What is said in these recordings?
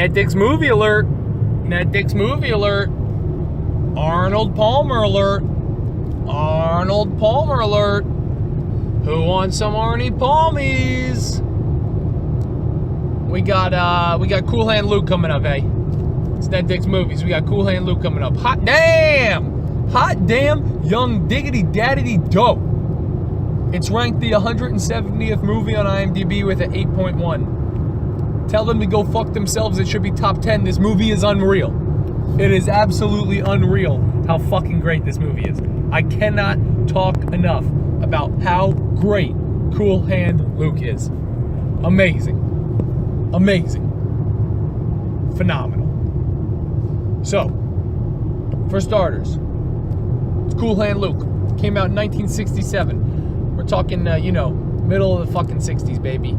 NetDicks movie alert. NetDicks movie alert. Arnold Palmer alert. Arnold Palmer alert. Who wants some Arnie Palmies? We got Cool Hand Luke coming up, hey. It's NetDicks movies. We got Cool Hand Luke coming up. Hot damn! Hot damn! Young diggity daddity dope. It's ranked the 170th movie on IMDb with an 8.1. Tell them to go fuck themselves. It should be top 10. This movie is unreal. It is absolutely unreal how fucking great this movie is. I cannot talk enough about how great Cool Hand Luke is. Amazing. Amazing. Phenomenal. So, for starters, it's Cool Hand Luke. Came out in 1967. We're talking, middle of the fucking 60s, baby.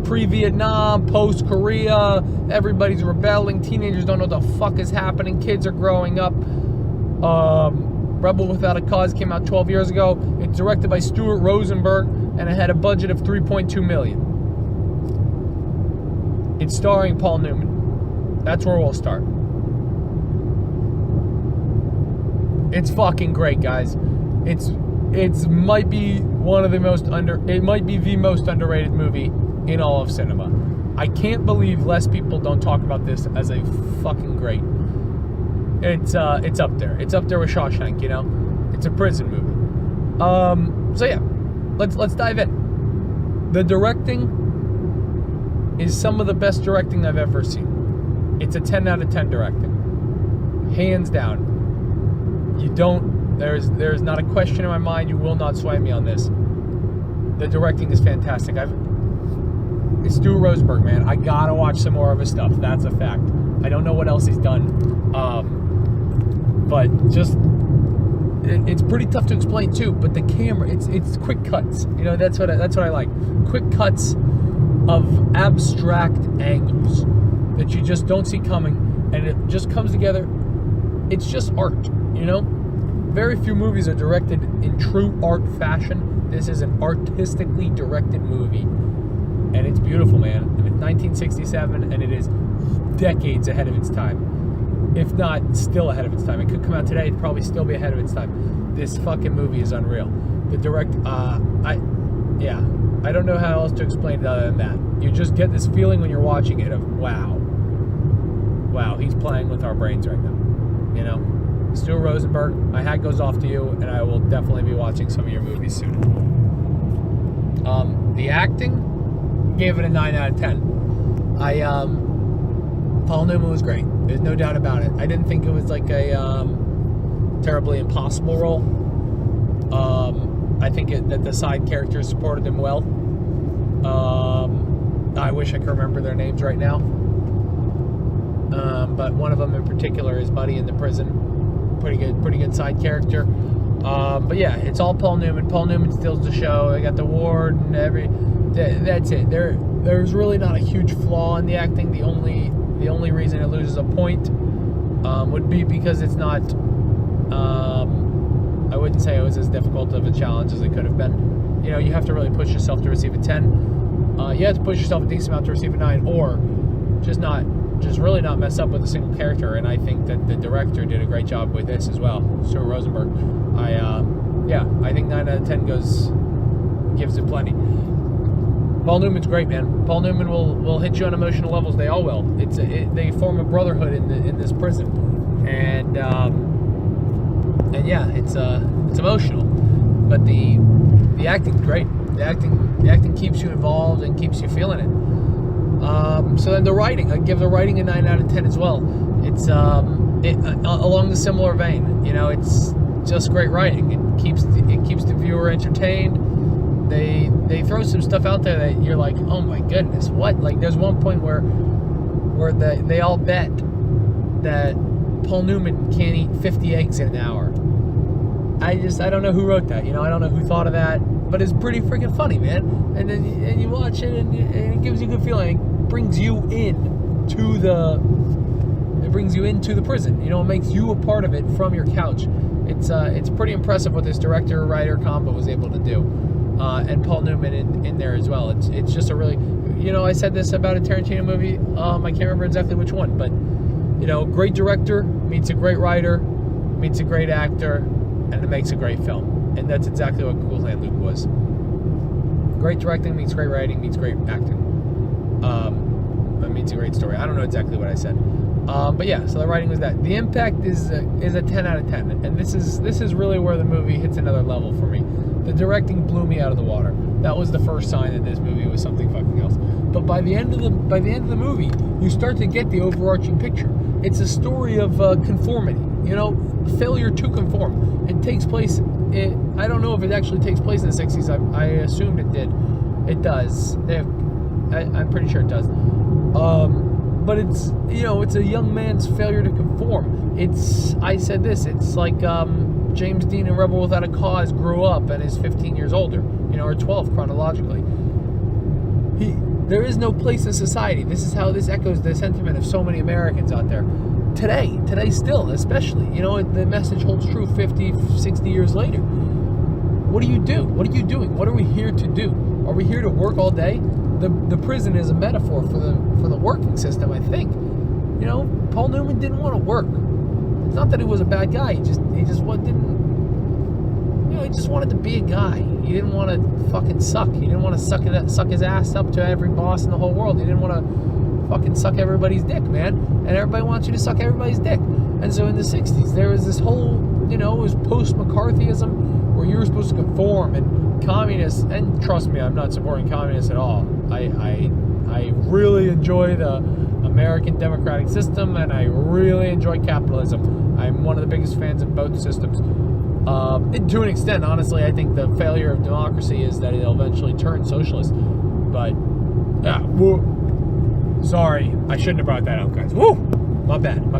Pre-Vietnam, post-Korea, everybody's rebelling, teenagers don't know what the fuck is happening, kids are growing up. Rebel Without a Cause came out 12 years ago. It's directed by Stuart Rosenberg, and it had a budget of $3.2 million. It's starring Paul Newman. That's where we'll start. It's fucking great, guys. It might be the most underrated movie in all of cinema. I can't believe less people don't talk about this as a fucking great. It's up there. It's up there with Shawshank, It's a prison movie. So yeah, let's dive in. The directing is some of the best directing I've ever seen. It's a 10 out of 10 directing. Hands down. There's not a question in my mind. You will not sway me on this. The directing is fantastic. It's Stuart Rosenberg, man. I gotta watch some more of his stuff. That's a fact. I don't know what else he's done. But just it's pretty tough to explain too. But the camera, it's quick cuts. That's what I like. Quick cuts of abstract angles that you just don't see coming, and it just comes together. It's just art, Very few movies are directed in true art fashion. This is an artistically directed movie, and it's beautiful, man. And it's 1967, and it is decades ahead of its time, if not still ahead of its time. It could come out today; it'd probably still be ahead of its time. This fucking movie is unreal. I don't know how else to explain it other than that. You just get this feeling when you're watching it of wow, he's playing with our brains right now, Stuart Rosenberg, my hat goes off to you, and I will definitely be watching some of your movies soon. The acting, gave it a 9 out of 10. Paul Newman was great. There's no doubt about it. I didn't think it was like a terribly impossible role. I think that the side characters supported him well. I wish I could remember their names right now. But one of them in particular is Buddy in the prison. Pretty good side character. But yeah, it's all Paul Newman. Paul Newman steals the show. I got the ward and that's it. There's really not a huge flaw in the acting. The only reason it loses a point would be because it's not. I wouldn't say it was as difficult of a challenge as it could have been. You have to really push yourself to receive a 10. You have to push yourself a decent amount to receive a 9, or just really not mess up with a single character. And I think that the director did a great job with this as well, Stuart Rosenberg. I think 9 out of 10 gives it plenty. Paul Newman's great, man. Paul Newman will hit you on emotional levels. They all will. They form a brotherhood in this prison, and yeah, it's emotional. But the acting's great. The acting keeps you involved and keeps you feeling it. So then the writing, I give the writing a 9 out of 10 as well. It's along the similar vein. It's just great writing. It keeps the viewer entertained. They throw some stuff out there that you're like, oh my goodness, what? Like there's one point where they all bet that Paul Newman can't eat 50 eggs in an hour. I don't know who wrote that. I don't know who thought of that, but it's pretty freaking funny, man. And then you watch it, and it gives you a good feeling. It brings you into the prison. It makes you a part of it from your couch. It's pretty impressive what this director-writer combo was able to do. and Paul Newman in there as well. It's just a really, I said this about a Tarantino movie. I can't remember exactly which one, but great director meets a great writer, meets a great actor, and it makes a great film. And that's exactly what Cool Hand Luke was. Great directing meets great writing meets great acting. It meets a great story. I don't know exactly what I said. But yeah, so the writing was that. The impact is a 10 out of 10, and this is really where the movie hits another level for me. The directing blew me out of the water. That was the first sign that this movie was something fucking else. But by the end of the movie, you start to get the overarching picture. It's a story of conformity, failure to conform. It takes place. I don't know if it actually takes place in the 60s. I assumed it did. It does. I'm pretty sure it does. But it's it's a young man's failure to conform. I said this. It's like James Dean in Rebel Without a Cause grew up and is 15 years older, or 12 chronologically. There is no place in society. This is how this echoes the sentiment of so many Americans out there. Today still, especially, the message holds true 50, 60 years later. What do you do? What are you doing? What are we here to do? Are we here to work all day? The prison is a metaphor for the working system, I think. Paul Newman didn't want to work. It's not that he was a bad guy. He just wanted to be a guy. He didn't want to fucking suck. He didn't want to suck his ass up to every boss in the whole world. He didn't want to fucking suck everybody's dick, man. And everybody wants you to suck everybody's dick. And so in the 60s, there was this whole, it was post-McCarthyism where you were supposed to conform, and communists, and trust me, I'm not supporting communists at all. I really enjoy the American democratic system, and I really enjoy capitalism. I'm one of the biggest fans of both systems. To an extent, honestly, I think the failure of democracy is that it'll eventually turn socialist. But, yeah, sorry, I shouldn't have brought that up, guys. Woo! My bad.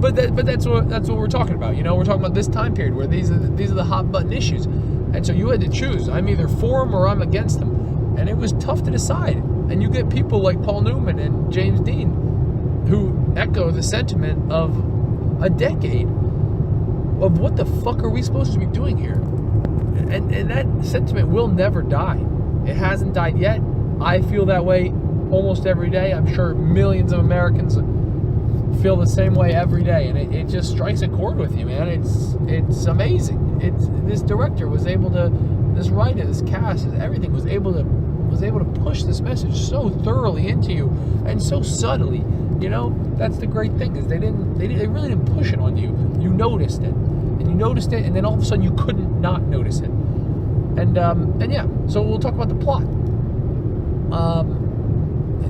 But that's what we're talking about. We're talking about this time period where these are the hot button issues, and so you had to choose. I'm either for them or I'm against them, and it was tough to decide. And you get people like Paul Newman and James Dean who echo the sentiment of a decade of what the fuck are we supposed to be doing here? And that sentiment will never die. It hasn't died yet. I feel that way almost every day. I'm sure millions of Americans feel the same way every day, and it just strikes a chord with you, man. It's amazing. This director was able to, this writer, this cast, everything was able to push this message so thoroughly into you and so subtly. That's the great thing, is they really didn't push it on you. You noticed it, and then all of a sudden you couldn't not notice it. And yeah, so we'll talk about the plot.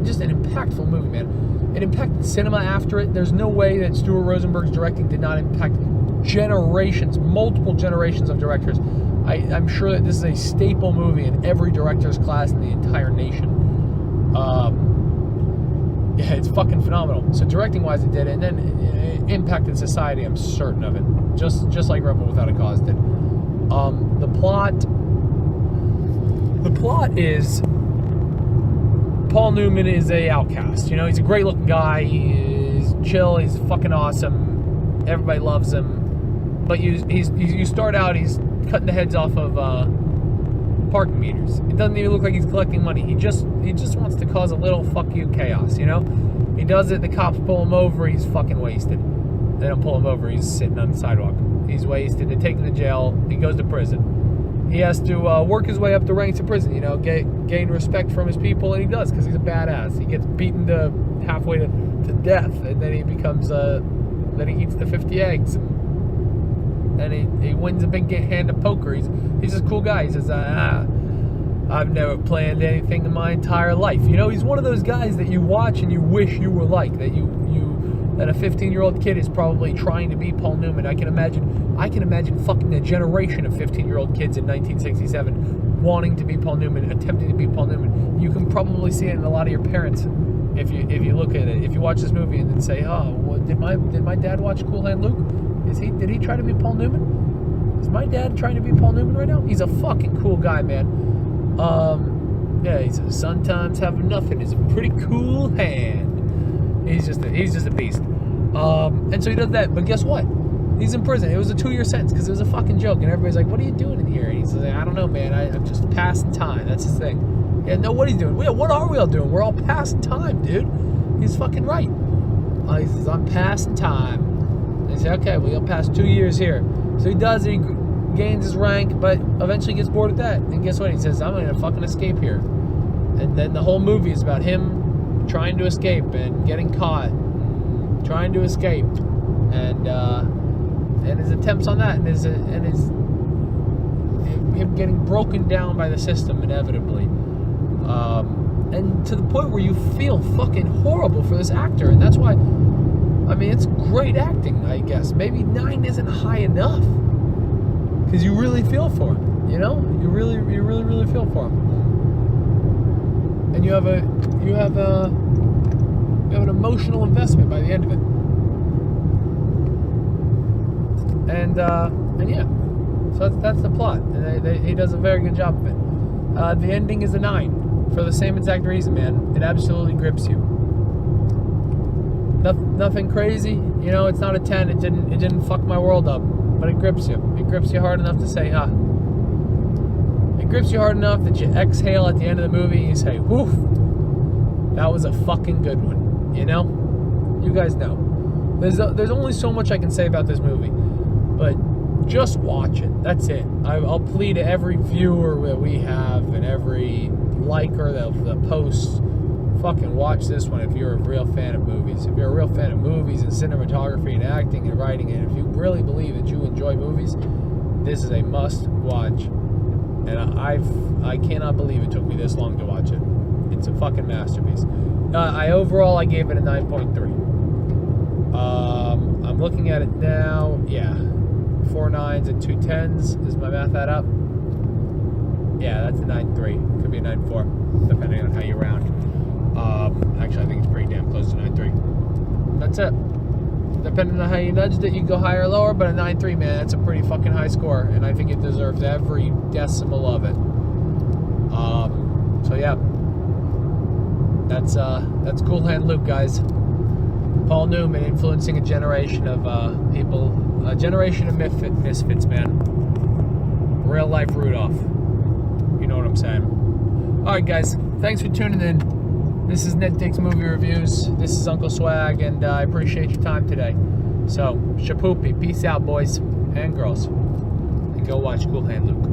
Just an impactful movie, man. It impacted cinema after it. There's no way that Stuart Rosenberg's directing did not impact multiple generations of directors. I'm sure that this is a staple movie in every director's class in the entire nation. Yeah, it's fucking phenomenal. So directing-wise, it did, and then it impacted society. I'm certain of it, just like Rebel Without a Cause did. The plot is Paul Newman is a outcast. He's a great-looking guy. He's chill. He's fucking awesome. Everybody loves him. But you start out, he's cutting the heads off of parking meters. It doesn't even look like he's collecting money. He just wants to cause a little fuck you chaos, He does it, the cops pull him over, he's fucking wasted. They don't pull him over, he's sitting on the sidewalk. He's wasted, they take him to jail, he goes to prison. He has to work his way up the ranks of prison, gain respect from his people, and he does, because he's a badass. He gets beaten to halfway to death, and then he becomes, then he eats the 50 eggs, and he wins a big hand of poker. He's just a cool guy. He says, I've never planned anything in my entire life. He's one of those guys that you watch and you wish you were like, that a 15-year-old kid is probably trying to be Paul Newman. I can imagine fucking a generation of 15-year-old kids in 1967 wanting to be Paul Newman, attempting to be Paul Newman. You can probably see it in a lot of your parents if you look at it. If you watch this movie and then say, did my dad watch Cool Hand Luke? Did he try to be Paul Newman? Is my dad trying to be Paul Newman right now? He's a fucking cool guy, man. Yeah, he says, sometimes having nothing is a pretty cool hand. He's just a beast. And so he does that, but guess what? He's in prison. It was a 2-year sentence because it was a fucking joke. And everybody's like, what are you doing in here? And he's like, I don't know, man. I'm just passing time. That's his thing. Yeah, no, what he's doing. What are we all doing? We're all passing time, dude. He's fucking right. He says, I'm passing time. And they say, okay, well, you'll pass 2 years here. So he does it. He gains his rank, but eventually gets bored of that. And guess what? He says, I'm going to fucking escape here. And then the whole movie is about him trying to escape and getting caught, and trying to escape, and his attempts on that, and him getting broken down by the system inevitably, and to the point where you feel fucking horrible for this actor. And that's why, I mean, it's great acting, I guess. Maybe 9 isn't high enough, because you really feel for him. You know, you really feel for him. And you have an emotional investment by the end of it. And yeah, so that's the plot. And he does a very good job of it. The ending is a 9 for the same exact reason, man. It absolutely grips you. Nothing crazy, you know. It's not a 10. It didn't fuck my world up, but it grips you. It grips you hard enough to say, huh. It grips you hard enough that you exhale at the end of the movie and you say, whew, that was a fucking good one. You know? You guys know. There's only so much I can say about this movie, but just watch it. That's it. I'll plead to every viewer that we have and every liker that posts, fucking watch this one if you're a real fan of movies. If you're a real fan of movies and cinematography and acting and writing, and if you really believe that you enjoy movies, this is a must watch. And I cannot believe it took me this long to watch it. It's a fucking masterpiece. Overall I gave it a 9.3. I'm looking at it now. Yeah, 4 9s and 2 10s. Does my math add up? Yeah, that's a 9.3. Could be a 9.4, depending on how you round. Actually, I think it's pretty damn close to 9.3. That's it. Depending on how you nudged it, you can go higher or lower, but a 9.3, man, that's a pretty fucking high score, and I think it deserves every decimal of it. So yeah, that's Cool Hand Luke, guys. Paul Newman influencing a generation of people, a generation of misfits, man. Real life Rudolph. You know what I'm saying? All right, guys, thanks for tuning in. This is NetDicks Movie Reviews. This is Uncle Swag, and I appreciate your time today. So, shapoopy. Peace out, boys and girls. And go watch Cool Hand Luke.